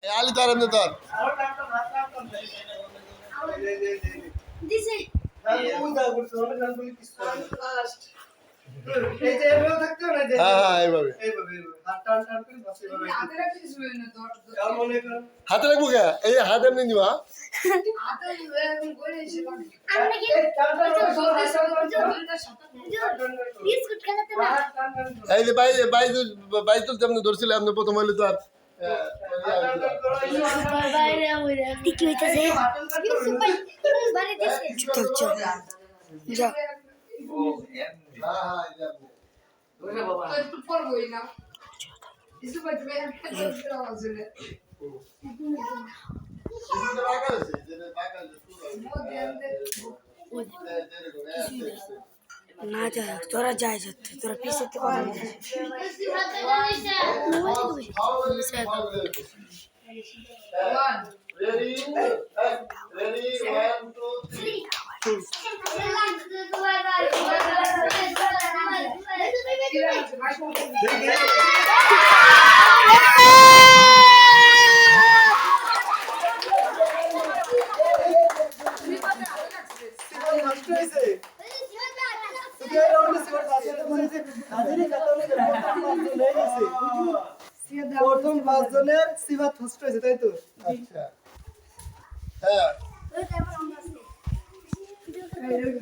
আলি তোর এমনি তোর হ্যাঁ এইভাবে হাতে রাখবো কে এই হাত এমনি নিবা এই যে বাই তো যেমন ধরছিল আপনি প্রথম হইলে তো আর কি হইতাছে চুপ যা না যা তোরা যাই যাচ্ছে তোরা পিছে তো কথা Ready? Ready? 1, 2, 3. প্রথম 5 জনের সিফাত ফার্স্ট হয়েছে তাই তো আচ্ছা হ্যাঁ